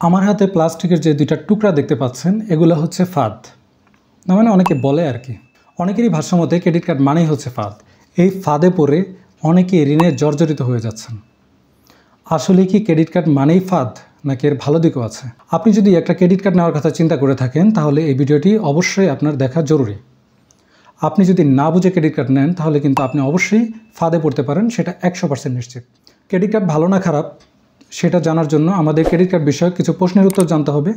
আমার হাতে প্লাস্টিকের যে দুইটা টুকরা দেখতে পাচ্ছেন এগুলো হচ্ছে ফাঁদ। না মানে অনেকে বলে আর কি, অনেকেরই ভাষ্যমতে ক্রেডিট কার্ড মানেই হচ্ছে ফাঁদ। এই ফাঁদে পড়ে অনেকে ঋণে জর্জরিত হয়ে যাচ্ছেন। আসলে কি ক্রেডিট কার্ড মানেই ফাঁদ, নাকি এর ভালো দিকও আছে? আপনি যদি একটা ক্রেডিট কার্ড নেওয়ার কথা চিন্তা করে থাকেন তাহলে এই ভিডিওটি অবশ্যই আপনার দেখা জরুরি। আপনি যদি না বুঝে ক্রেডিট কার্ড নেন তাহলে কিন্তু আপনি অবশ্যই ফাঁদে পড়তে পারেন, সেটা 100% নিশ্চিত। ক্রেডিট কার্ড ভালো না খারাপ সেটা জানার জন্য আমাদের ক্রেডিট কার্ড বিষয়ক কিছু প্রশ্নের উত্তর জানতে হবে,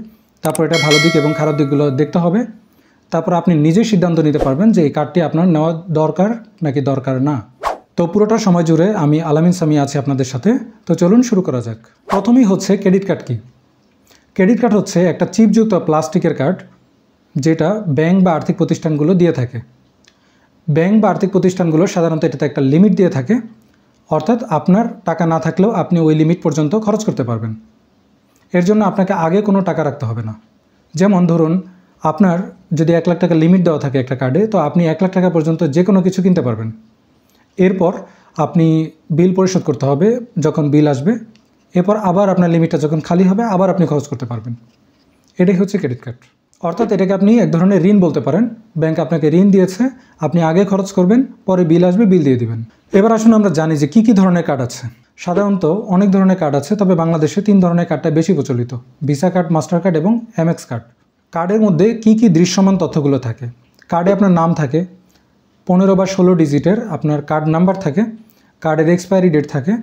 তারপর এটা ভালো দিক এবং খারাপ দিকগুলো দেখতে হবে, তারপর আপনি নিজেই সিদ্ধান্ত নিতে পারবেন যে এই কার্ডটি আপনার নেওয়া দরকার নাকি দরকার না। তো পুরোটা সময় জুড়ে আমি আলামিন সামি আছি আপনাদের সাথে। তো চলুন শুরু করা যাক। প্রথমেই হচ্ছে ক্রেডিট কার্ড কি। ক্রেডিট কার্ড হচ্ছে একটা চিপযুক্ত প্লাস্টিকের কার্ড যেটা ব্যাংক বা আর্থিক প্রতিষ্ঠানগুলো দিয়ে থাকে। ব্যাংক বা আর্থিক প্রতিষ্ঠানগুলো সাধারণত এটাতে একটা লিমিট দিয়ে থাকে, অর্থাৎ আপনার টাকা না থাকলেও আপনি ওই লিমিট পর্যন্ত খরচ করতে পারবেন। এর জন্য আপনাকে আগে কোনো টাকা রাখতে হবে না। যেমন ধরুন আপনার যদি 1 লাখ টাকা লিমিট দেওয়া থাকে একটা কার্ডে, তো আপনি 1 লাখ টাকা পর্যন্ত যে কোনো কিছু কিনতে পারবেন। এরপর আপনি বিল পরিশোধ করতে হবে যখন বিল আসবে, এরপর আবার আপনার লিমিটটা যখন খালি হবে আবার আপনি খরচ করতে পারবেন। এটাই হচ্ছে ক্রেডিট কার্ড। অর্থাৎ এটাকে আপনি এক ধরনের ঋণ বলতে পারেন। ব্যাংক আপনাকে ঋণ দিয়েছে, আপনি আগে খরচ করবেন, পরে বিল আসবে, বিল দিয়ে দিবেন। এবার আসুন আমরা জানি যে কী ধরনের কার্ড আছে। সাধারণত অনেক ধরনের কার্ড আছে, তবে বাংলাদেশে 3 ধরনের কার্ডটা বেশি প্রচলিত: ভিসা কার্ড, মাস্টার কার্ড এবং এমএক্স কার্ড। কার্ডের মধ্যে কী দৃশ্যমান তথ্যগুলো থাকে? কার্ডে আপনার নাম থাকে, 15 বা 16 ডিজিটের আপনার কার্ড নাম্বার থাকে, কার্ডের এক্সপায়ারি ডেট থাকে,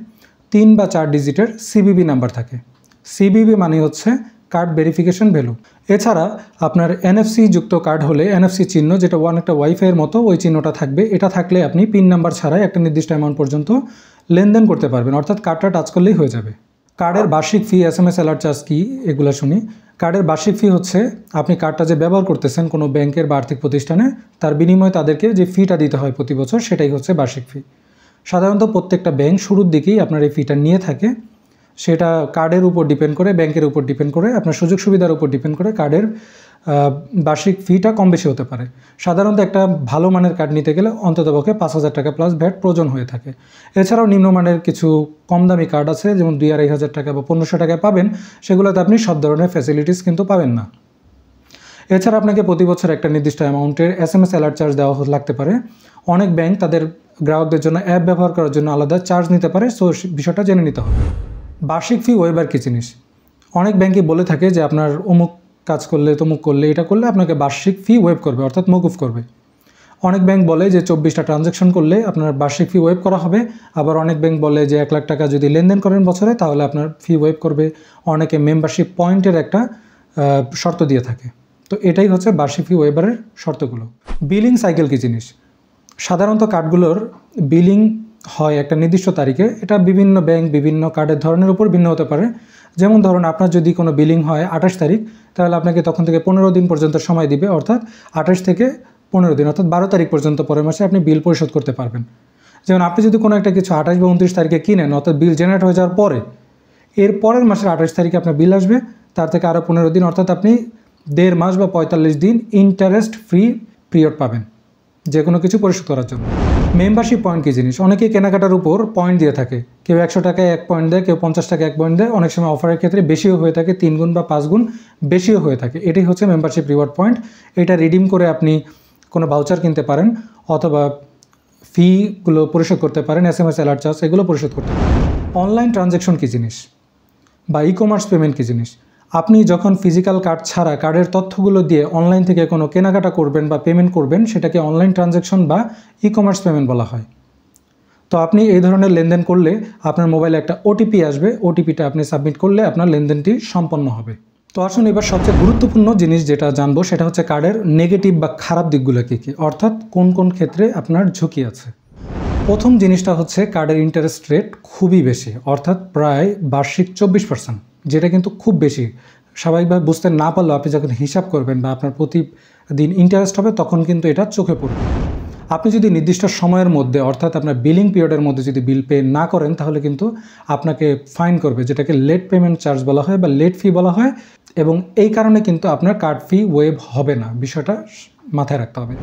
3 বা 4 ডিজিটের সিবিবি নাম্বার থাকে। সিবিবি মানে হচ্ছে কার্ড ভেরিফিকেশন ভ্যালু। এছাড়া আপনার এনএফসি যুক্ত কার্ড হলে এনএফসি চিহ্ন, যেটা অনেকটা ওয়াইফাইয়ের মতো, ওই চিহ্নটা থাকবে। এটা থাকলে আপনি পিন নাম্বার ছাড়াই একটা নির্দিষ্ট অ্যামাউন্ট পর্যন্ত লেনদেন করতে পারবেন, অর্থাৎ কার্ডটা টাচ করলেই হয়ে যাবে। কার্ডের বার্ষিক ফি, SMS অ্যালার্ট চার্জ কী, এগুলো শুনি। কার্ডের বার্ষিক ফি হচ্ছে আপনি কার্ডটা যে ব্যবহার করতেছেন কোনো ব্যাংকের বা আর্থিক প্রতিষ্ঠানে, তার বিনিময়ে তাদেরকে যে ফিটা দিতে হয় প্রতি বছর, সেটাই হচ্ছে বার্ষিক ফি। সাধারণত প্রত্যেকটা ব্যাংক শুরুর দিকেই আপনার এই ফিটা নিয়ে থাকে। সেটা কার্ডের উপর ডিপেন্ড করে, ব্যাংকের উপর ডিপেন্ড করে, আপনার সুযোগ সুবিধার উপর ডিপেন্ড করে কার্ডের বার্ষিক ফিটা কম বেশি হতে পারে। সাধারণত একটা ভালো মানের কার্ড নিতে গেলে অন্ততপক্ষে 5,000 টাকা প্লাস ভ্যাট প্রয়োজন হয়ে থাকে। এছাড়াও নিম্নমানের কিছু কম দামি কার্ড আছে, যেমন 2,500 টাকা বা 1,500 টাকায় পাবেন, সেগুলোতে আপনি সব ধরনের ফ্যাসিলিটিস কিন্তু পাবেন না। এছাড়া আপনাকে প্রতি বছর একটা নির্দিষ্ট অ্যামাউন্টের SMS অ্যালার্ট চার্জ দেওয়া লাগতে পারে। অনেক ব্যাংক তাদের গ্রাহকদের জন্য অ্যাপ ব্যবহার করার জন্য আলাদা চার্জ নিতে পারে, সো বিষয়টা জেনে নিতে হবে। বার্ষিক ফি ওয়েবার কী জিনিস? অনেক ব্যাংকই বলে থাকে যে আপনার অমুক কাজ করলে, তমুক করলে, এটা করলে আপনাকে বার্ষিক ফি ওয়েব করবে, অর্থাৎ মকুফ করবে। অনেক ব্যাংক বলে যে 24টা ট্রানজ্যাকশন করলে আপনার বার্ষিক ফি ওয়েব করা হবে। আবার অনেক ব্যাংক বলে যে 1 লাখ টাকা যদি লেনদেন করেন বছরে তাহলে আপনার ফি ওয়েব করবে। অনেকে মেম্বারশিপ পয়েন্টের একটা শর্ত দিয়ে থাকে। তো এটাই হচ্ছে বার্ষিক ফি ওয়েবারের শর্তগুলো। বিলিং সাইকেল কী জিনিস? সাধারণত কার্ডগুলোর বিলিং হয় একটা নির্দিষ্ট তারিখে। এটা বিভিন্ন ব্যাংক বিভিন্ন কার্ডের ধরনের উপর ভিন্ন হতে পারে। যেমন ধরুন আপনার যদি কোনো বিলিং হয় 28 তারিখ, তাহলে আপনাকে তখন থেকে 15 দিন পর্যন্ত সময় দিবে, অর্থাৎ 28 থেকে 15 দিন, অর্থাৎ 12 তারিখ পর্যন্ত পরের মাসে আপনি বিল পরিশোধ করতে পারবেন। যেমন আপনি যদি কোনো একটা কিছু 28 বা 29 তারিখে কিনেন, অর্থাৎ বিল জেনারেট হয়ে যাওয়ার পরে এর পরের মাসের 28 তারিখে আপনার বিল আসবে, তার থেকে আরও 15 দিন, অর্থাৎ আপনি 1.5 মাস বা 45 দিন ইন্টারেস্ট ফ্রি পিরিয়ড পাবেন যে কোনো কিছু পরিশোধ করার জন্য। মেম্বারশিপ পয়েন্ট কী জিনিস? অনেকেই কেনাকাটার উপর পয়েন্ট দিয়ে থাকে। কেউ 100 টাকায় 1 পয়েন্ট দেয়, কেউ 50 টাকায় 1 পয়েন্ট দেয়। অনেক সময় অফারের ক্ষেত্রে বেশিও হয়ে থাকে, 3 গুণ বা 5 গুণ বেশিও হয়ে থাকে। এটাই হচ্ছে মেম্বারশিপ রিওয়ার্ড পয়েন্ট। এটা রিডিম করে আপনি কোনো ভাউচার কিনতে পারেন, অথবা ফিগুলো পরিশোধ করতে পারেন, SMS অ্যালার্ট চার্জ এগুলো পরিশোধ করতে পারেন। অনলাইন ট্রানজ্যাকশন কী জিনিস বা ই-কমার্স পেমেন্ট কী জিনিস? আপনি যখন ফিজিক্যাল কার্ড ছাড়া কার্ডের তথ্যগুলো দিয়ে অনলাইন থেকে কোনো কেনাকাটা করবেন বা পেমেন্ট করবেন, সেটাকে অনলাইন ট্রানজ্যাকশন বা ই-কমার্স পেমেন্ট বলা হয়। তো আপনি এই ধরনের লেনদেন করলে আপনার মোবাইলে একটা OTP আসবে, OTPটা আপনি সাবমিট করলে আপনার লেনদেনটি সম্পন্ন হবে। তো আসুন এবার সবচেয়ে গুরুত্বপূর্ণ জিনিস যেটা জানবো সেটা হচ্ছে কার্ডের নেগেটিভ বা খারাপ দিকগুলো কী কী, অর্থাৎ কোন কোন ক্ষেত্রে আপনার ঝুঁকি আছে। প্রথম জিনিসটা হচ্ছে কার্ডের ইন্টারেস্ট রেট খুবই বেশি, অর্থাৎ প্রায় বার্ষিক 24%, যেটা কিন্তু খুব বেশি। স্বাভাবিকভাবে বুঝতে না পারলেও আপনি যখন হিসাব করবেন বা আপনার প্রতিদিন ইন্টারেস্ট হবে তখন কিন্তু এটা চোখে পড়বে। আপনি যদি নির্দিষ্ট সময়ের মধ্যে, অর্থাৎ আপনার বিলিং পিরিয়ডের মধ্যে যদি বিল পে না করেন তাহলে কিন্তু আপনাকে ফাইন করবে, যেটাকে লেট পেমেন্ট চার্জ বলা হয় বা লেট ফি বলা হয়, এবং এই কারণে কিন্তু আপনার কার্ড ফি ওয়েভ হবে না। বিষয়টা মাথায় রাখতে হবে।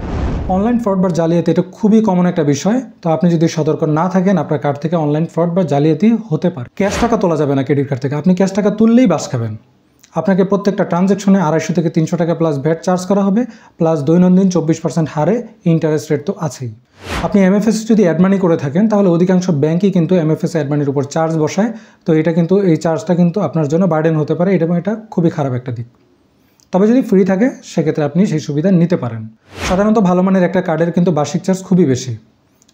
অনলাইন ফ্রড বা জালিয়াতি এটা খুবই কমন একটা বিষয়। তো আপনি যদি সতর্ক না থাকেন আপনার কার্ড থেকে অনলাইন ফ্রড বা জালিয়াতি হতে পারে। ক্যাশ টাকা তোলা যাবে না ক্রেডিট কার্ড থেকে। আপনি ক্যাশ টাকা তুললেই বাস খাবেন। আপনাকে প্রত্যেকটা ট্রানজ্যাকশনে 250 থেকে 300 টাকা প্লাস ভ্যাট চার্জ করা হবে, প্লাস দৈনন্দিন 24% হারে ইন্টারেস্ট রেট তো আছেই। আপনি এমএফএস যদি অ্যাড মানি করে থাকেন তাহলে অধিকাংশ ব্যাংকই কিন্তু এমএফএস অ্যাড মানির উপর চার্জ বসায়। তো এটা কিন্তু এই চার্জটা কিন্তু আপনার জন্য বার্ডেন হতে পারে, এবং এটা খুবই খারাপ একটা দিক। তবে যদি ফ্রি থাকে সেক্ষেত্রে আপনি সেই সুবিধা নিতে পারেন। সাধারণত ভালো মানের একটা কার্ডের কিন্তু বার্ষিক চার্জ খুবই বেশি,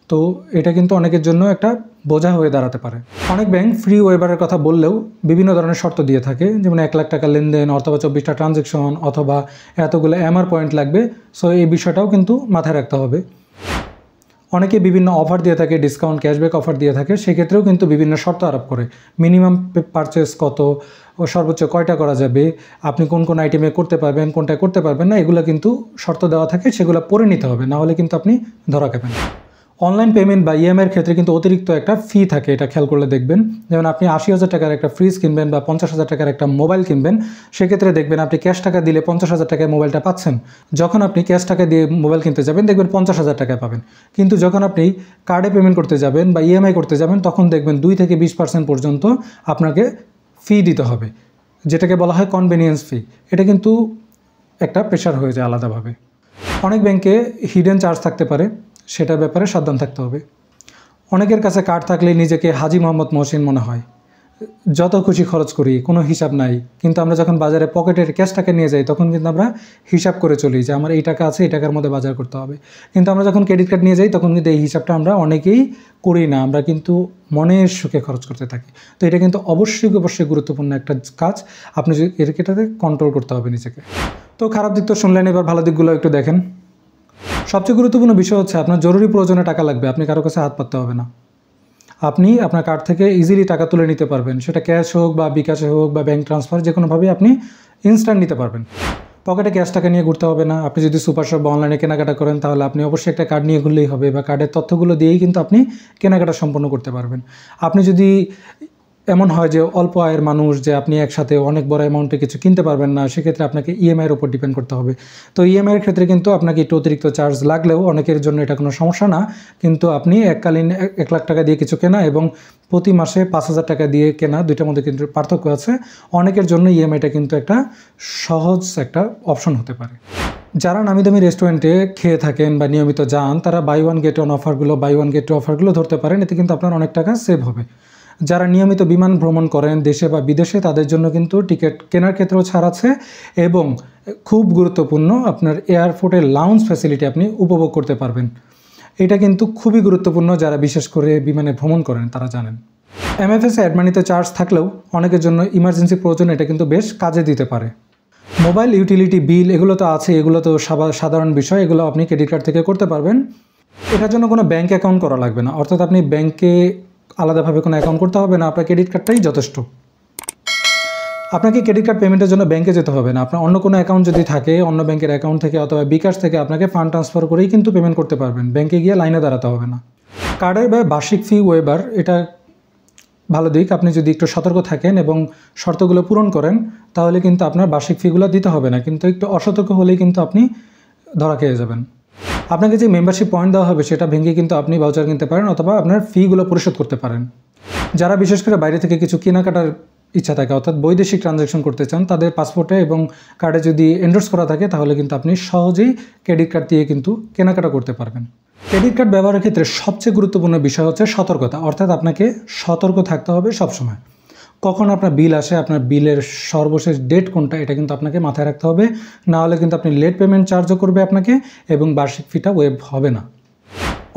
তো এটা কিন্তু অনেকের জন্য একটা বোঝা হয়ে দাঁড়াতে পারে। অনেক ব্যাংক ফ্রি ওয়েবারের কথা বললেও বিভিন্ন ধরনের শর্ত দিয়ে থাকে, যেমন 1 লাখ টাকা লেনদেন অথবা 24টা ট্রানজ্যাকশন অথবা এতগুলো এমআর পয়েন্ট লাগবে। সো এই বিষয়টাও কিন্তু মাথায় রাখতে হবে। অনেকে বিভিন্ন অফার দিয়ে থাকে, ডিসকাউন্ট ক্যাশব্যাক অফার দিয়ে থাকে, সেক্ষেত্রেও কিন্তু বিভিন্ন শর্ত আরোপ করে। মিনিমাম পারচেস কত, ও সর্বোচ্চ কয়টা করা যাবে, আপনি কোন কোন আইটেমে করতে পারবেন, কোনটা করতে পারবেন না, এগুলো কিন্তু শর্ত দেওয়া থাকে, সেগুলো পড়ে নিতে হবে, না হলে কিন্তু আপনি ধরা খাবেন। অনলাইন পেমেন্ট বা ইএমআইয়ের ক্ষেত্রে কিন্তু অতিরিক্ত একটা ফি থাকে, এটা খেয়াল করলে দেখবেন। যেমন আপনি 80,000 টাকার একটা ফ্রিজ কিনবেন বা 50,000 টাকার একটা মোবাইল কিনবেন, সেক্ষেত্রে দেখবেন আপনি ক্যাশ টাকা দিলে 50,000 টাকায় মোবাইলটা পাচ্ছেন। যখন আপনি ক্যাশ টাকা দিয়ে মোবাইল কিনতে যাবেন দেখবেন 50,000 টাকায় পাবেন। কিন্তু যখন আপনি কার্ডে পেমেন্ট করতে যাবেন বা ইএমআই করতে যাবেন তখন দেখবেন 2 থেকে 20% পর্যন্ত আপনাকে ফি দিতে হবে, যেটাকে বলা হয় কনভেনিয়েন্স ফি। এটা কিন্তু একটা প্রেশার হয়ে যায় আলাদাভাবে। অনেক ব্যাংকে হিডেন চার্জ থাকতে পারে, সেটার ব্যাপারে সাবধান থাকতে হবে। অনেকের কাছে কার্ড থাকলে নিজেকে হাজি মোহাম্মদ মহসিন মনে হয়, যত খুশি খরচ করি, কোনো হিসাব নাই। কিন্তু আমরা যখন বাজারে পকেটের ক্যাশ টাকা নিয়ে যাই তখন কিন্তু আমরা হিসাব করে চলি যে আমার এই টাকা আছে, এই টাকার মধ্যে বাজার করতে হবে। কিন্তু আমরা যখন ক্রেডিট কার্ড নিয়ে যাই তখন কিন্তু এই হিসাবটা আমরা অনেকেই করি না, আমরা কিন্তু মনের সুখে খরচ করতে থাকি। তো এটা কিন্তু অবশ্যই গুরুত্বপূর্ণ একটা কাজ, আপনি যদি এটাতে কন্ট্রোল করতে হবে নিজেকে। তো খারাপ দিক তো শুনলেন, এবার ভালো দিকগুলো একটু দেখেন। সবচেয়ে গুরুত্বপূর্ণ বিষয় হচ্ছে আপনার জরুরি প্রয়োজনে টাকা লাগবে, আপনি কারো কাছে হাত পাততে হবে না। আপনি আপনার কার্ড থেকে ইজিলি টাকা তুলে নিতে পারবেন, সেটা ক্যাশ হোক বা বিকাশে হোক বা ব্যাঙ্ক ট্রান্সফার, যে কোনোভাবেই আপনি ইনস্ট্যান্ট নিতে পারবেন। পকেটে ক্যাশ টাকা নিয়ে ঘুরতে হবে না। আপনি যদি সুপার শপ বা অনলাইনে কেনাকাটা করেন তাহলে আপনি অবশ্যই একটা কার্ড নিয়ে ঘুরলেই হবে, বা কার্ডের তথ্যগুলো দিয়েই কিন্তু আপনি কেনাকাটা সম্পন্ন করতে পারবেন। আপনি যদি এমন হয় যে অল্প আয়ের মানুষ, যে আপনি একসাথে অনেক বড় অ্যামাউন্টে কিছু কিনতে পারবেন না, সেক্ষেত্রে আপনাকে ইএমআইয়ের উপর ডিপেন্ড করতে হবে। তো ইএমআইয়ের ক্ষেত্রে কিন্তু আপনাকে একটু অতিরিক্ত চার্জ লাগলেও অনেকের জন্য এটা কোনো সমস্যা না। কিন্তু আপনি এককালীন 1 লাখ টাকা দিয়ে কিছু কেনা এবং প্রতি মাসে 5,000 টাকা দিয়ে কেনা, দুইটার মধ্যে কিন্তু পার্থক্য আছে। অনেকের জন্য ইএমআইটা কিন্তু একটা সহজ একটা অপশন হতে পারে। যারা নামি দামি রেস্টুরেন্টে খেয়ে থাকেন বা নিয়মিত যান, তারা বাই ওয়ান গেট ওয়ান অফারগুলো ধরতে পারেন, এতে কিন্তু আপনার অনেক টাকা সেভ হবে। যারা নিয়মিত বিমান ভ্রমণ করেন দেশে বা বিদেশে, তাদের জন্য কিন্তু টিকিট কেনার ক্ষেত্রেও ছাড় আছে, এবং খুব গুরুত্বপূর্ণ আপনার এয়ারপোর্টের লাউঞ্জ ফ্যাসিলিটি আপনি উপভোগ করতে পারবেন। এটা কিন্তু খুবই গুরুত্বপূর্ণ, যারা বিশেষ করে বিমানে ভ্রমণ করেন তারা জানেন। এমএফএস অ্যাড মানিতে চার্জ থাকলেও অনেকের জন্য ইমার্জেন্সি প্রয়োজন এটা কিন্তু বেশ কাজে দিতে পারে। মোবাইল ইউটিলিটি বিল এগুলো তো আছে, এগুলো তো সাধারণ বিষয়, এগুলো আপনি ক্রেডিট কার্ড থেকে করতে পারবেন। এটার জন্য কোনো ব্যাঙ্ক অ্যাকাউন্ট করা লাগবে না, অর্থাৎ আপনি ব্যাংকে আলাদাভাবে কোনো অ্যাকাউন্ট করতে হবে না, আপনার ক্রেডিট কার্ডটাই যথেষ্ট। আপনাকে ক্রেডিট কার্ড পেমেন্টের জন্য ব্যাংকে যেতে হবে না, আপনার অন্য কোনো অ্যাকাউন্ট যদি থাকে অন্য ব্যাংকের অ্যাকাউন্ট থেকে অথবা বিকাশ থেকে আপনাকে ফান্ড ট্রান্সফার করেই কিন্তু পেমেন্ট করতে পারবেন, ব্যাংকে গিয়ে লাইনে দাঁড়াতে হবে না। কার্ডের বার্ষিক ফি ওয়েবার, এটা ভালো দিক। আপনি যদি একটু সতর্ক থাকেন এবং শর্তগুলো পূরণ করেন তাহলে কিন্তু আপনার বার্ষিক ফিগুলো দিতে হবে না, কিন্তু একটু অসতর্ক হলেই কিন্তু আপনি ধরা খেয়ে যাবেন। আপনাকে যে মেম্বারশিপ পয়েন্ট দেওয়া হবে সেটা ভেঙে কিন্তু আপনি ভাউচার কিনতে পারেন অথবা আপনার ফিগুলো পরিশোধ করতে পারেন। যারা বিশেষ করে বাইরে থেকে কিছু কেনাকাটার ইচ্ছা থাকে, অর্থাৎ বৈদেশিক ট্রানজ্যাকশন করতে চান, তাদের পাসপোর্টে এবং কার্ডে যদি এন্ডোর্স করা থাকে তাহলে কিন্তু আপনি সহজেই ক্রেডিট কার্ড দিয়ে কিন্তু কেনাকাটা করতে পারবেন। ক্রেডিট কার্ড ব্যবহারের ক্ষেত্রে সবচেয়ে গুরুত্বপূর্ণ বিষয় হচ্ছে সতর্কতা, অর্থাৎ আপনাকে সতর্ক থাকতে হবে সবসময়। কখন আপনার বিল আসে, আপনার বিলের সর্বশেষ ডেট কোনটা, এটা কিন্তু আপনাকে মাথায় রাখতে হবে, না হলে কিন্তু আপনি লেট পেমেন্ট চার্জও করবে আপনাকে এবং বার্ষিক ফিটা ওয়েভ হবে না।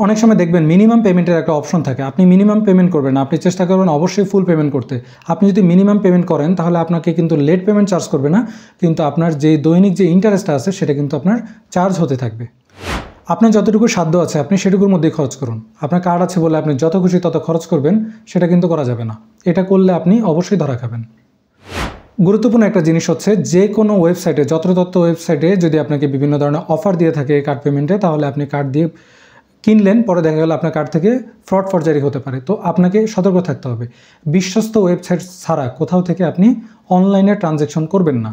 অনেক সময় দেখবেন মিনিমাম পেমেন্টের একটা অপশন থাকে, আপনি মিনিমাম পেমেন্ট করবেন না, আপনি চেষ্টা করবেন অবশ্যই ফুল পেমেন্ট করতে। আপনি যদি মিনিমাম পেমেন্ট করেন তাহলে আপনাকে কিন্তু লেট পেমেন্ট চার্জ করবে না, কিন্তু আপনার যে দৈনিক যে ইন্টারেস্টটা আছে সেটা কিন্তু আপনার চার্জ হতে থাকবে। আপনার যতটুকু সাধ্য আছে আপনি সেটুকুর মধ্যেই খরচ করুন। আপনার কার্ড আছে বলে আপনি যত খুশি তত খরচ করবেন, সেটা কিন্তু করা যাবে না। এটা করলে আপনি অবশ্যই ধরা খাবেন। গুরুত্বপূর্ণ একটা জিনিস হচ্ছে, যে কোনো ওয়েবসাইটে, যত্রতত্ত্ব ওয়েবসাইটে যদি আপনাকে বিভিন্ন ধরনের অফার দিয়ে থাকে কার্ড পেমেন্টে, তাহলে আপনি কার্ড দিয়ে কিনলেন, পরে দেখা গেল আপনার কার্ড থেকে ফ্রড ফরজারি হতে পারে। তো আপনাকে সতর্ক থাকতে হবে। বিশ্বস্ত ওয়েবসাইট ছাড়া কোথাও থেকে আপনি অনলাইনে ট্রানজ্যাকশন করবেন না।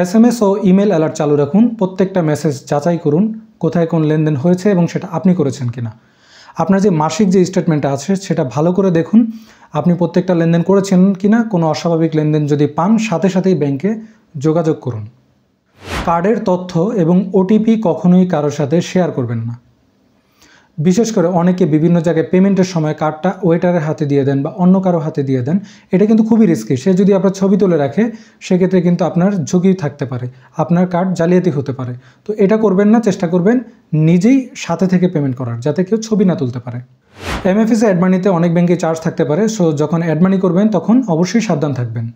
SMS ও ইমেল অ্যালার্ট চালু রাখুন। প্রত্যেকটা মেসেজ যাচাই করুন কোথায় কোন লেনদেন হয়েছে এবং সেটা আপনি করেছেন কিনা। আপনার যে মাসিক যে স্টেটমেন্টটা আছে সেটা ভালো করে দেখুন আপনি প্রত্যেকটা লেনদেন করেছেন কিনা। কোনো অস্বাভাবিক লেনদেন যদি পান সাথে সাথেই ব্যাংকে যোগাযোগ করুন। কার্ডের তথ্য এবং ওটিপি কখনোই কারোর সাথে শেয়ার করবেন না। বিশেষ করে অনেকে বিভিন্ন জায়গায় পেমেন্টের সময় কার্ডটা ওয়েটারের হাতে দিয়ে দেন বা অন্য কারো হাতে দিয়ে দেন। এটা কিন্তু খুবই রিস্কি। সে যদি আপনার ছবি তুলে রাখে সেক্ষেত্রে কিন্তু আপনার ঝুঁকি থাকতে পারে, আপনার কার্ড জালিয়াতি হতে পারে। তো এটা করবেন না, চেষ্টা করবেন নিজেই সাথে থেকে পেমেন্ট করার, যাতে কেউ ছবি না তুলতে পারে। এমএফএস অ্যাড মানিতে অনেক ব্যাংকে চার্জ থাকতে পারে, সো যখন অ্যাড মানি করবেন তখন অবশ্যই সাবধান থাকবেন।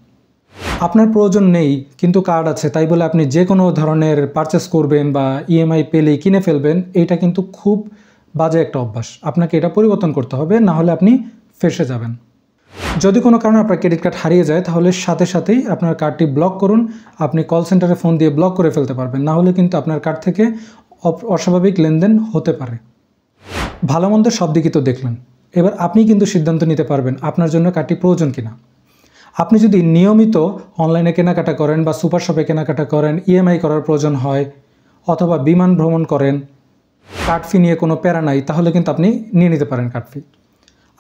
আপনার প্রয়োজন নেই কিন্তু কার্ড আছে তাই বলে আপনি যে কোনো ধরনের পারচেস করবেন বা ইএমআই পেলেই কিনে ফেলবেন, এইটা কিন্তু খুব বাজে একটা অভ্যাস। আপনাকে এটা পরিবর্তন করতে হবে, না হলে আপনি ফেঁসে যাবেন। যদি কোনো কারণে আপনার ক্রেডিট কার্ড হারিয়ে যায় তাহলে সাথে সাথেই আপনার কার্ডটি ব্লক করুন। আপনি কল সেন্টারে ফোন দিয়ে ব্লক করে ফেলতে পারবেন, না হলে কিন্তু আপনার কার্ড থেকে অস্বাভাবিক লেনদেন হতে পারে। ভালো মন্দ সব দিকই তো দেখলেন, এবার আপনি কিন্তু সিদ্ধান্ত নিতে পারবেন আপনার জন্য কার্ডটি প্রয়োজন কিনা। আপনি যদি নিয়মিত অনলাইনে কেনাকাটা করেন বা সুপার শপে কেনাকাটা করেন, ইএমআই করার প্রয়োজন হয় অথবা বিমান ভ্রমণ করেন, কার্ড ফি নিয়ে কোনো প্যারা নাই, তাহলে কিন্তু আপনি নিয়ে নিতে পারেন কার্ড ফি।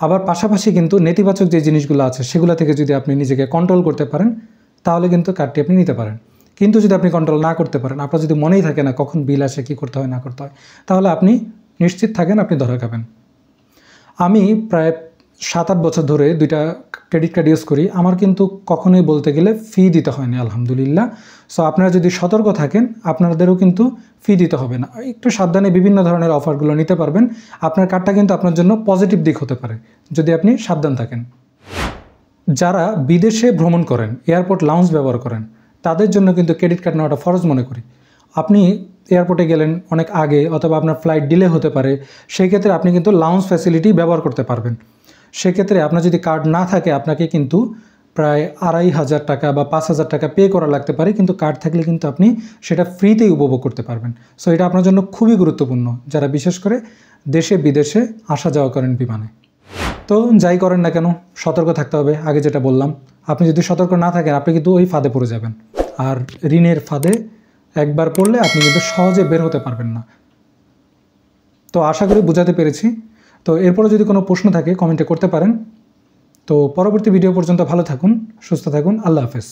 আবার পাশাপাশি কিন্তু নেতিবাচক যে জিনিসগুলো আছে সেগুলো থেকে যদি আপনি নিজেকে কন্ট্রোল করতে পারেন তাহলে কিন্তু কার্ডটি আপনি নিতে পারেন। কিন্তু যদি আপনি কন্ট্রোল না করতে পারেন, আপনার যদি মনেই থাকে না কখন বিল আসে, কী করতে হয় না করতে হয়, তাহলে আপনি নিশ্চিত থাকেন আপনি ধরা খাবেন। আমি প্রায় 7-8 বছর ধরে 2টা ক্রেডিট কার্ড ইউজ করি, আমার কিন্তু কখনোই বলতে গেলে ফি দিতে হয়নি, আলহামদুলিল্লাহ। সো আপনারা যদি সতর্ক থাকেন আপনাদেরও কিন্তু ফি দিতে হবে না। একটু সাবধানে বিভিন্ন ধরনের অফারগুলো নিতে পারবেন। আপনার কার্ডটা কিন্তু আপনার জন্য পজিটিভ দিক হতে পারে যদি আপনি সাবধান থাকেন। যারা বিদেশে ভ্রমণ করেন, এয়ারপোর্ট লাউঞ্জ ব্যবহার করেন, তাদের জন্য কিন্তু ক্রেডিট কার্ড নেওয়াটা ফরজ মনে করি। আপনি এয়ারপোর্টে গেলেন অনেক আগে অথবা আপনার ফ্লাইট ডিলে হতে পারে, সেই ক্ষেত্রে আপনি কিন্তু লাউঞ্জ ফ্যাসিলিটি ব্যবহার করতে পারবেন। সেক্ষেত্রে আপনার যদি কার্ড না থাকে আপনাকে কিন্তু প্রায় 2500 টাকা বা 5000 টাকা পে করা লাগতে পারে, কিন্তু কার্ড থাকলে কিন্তু আপনি সেটা ফ্রিতেই উপভোগ করতে পারবেন। সো এটা আপনার জন্য খুবই গুরুত্বপূর্ণ যারা বিশেষ করে দেশে বিদেশে আসা যাওয়া করেন বিমানে। তো যাই করেন না কেন সতর্ক থাকতে হবে। আগে যেটা বললাম, আপনি যদি সতর্ক না থাকেন আপনি কিন্তু ওই ফাঁদে পড়ে যাবেন, আর ঋণের ফাঁদে একবার পড়লে আপনি কিন্তু সহজে বের হতে পারবেন না। তো আশা করি বোঝাতে পেরেছি। তো এরপরে যদি কোনো প্রশ্ন থাকে কমেন্টে করতে পারেন। তো পরবর্তী ভিডিও পর্যন্ত ভালো থাকুন, সুস্থ থাকুন, আল্লাহ হাফেজ।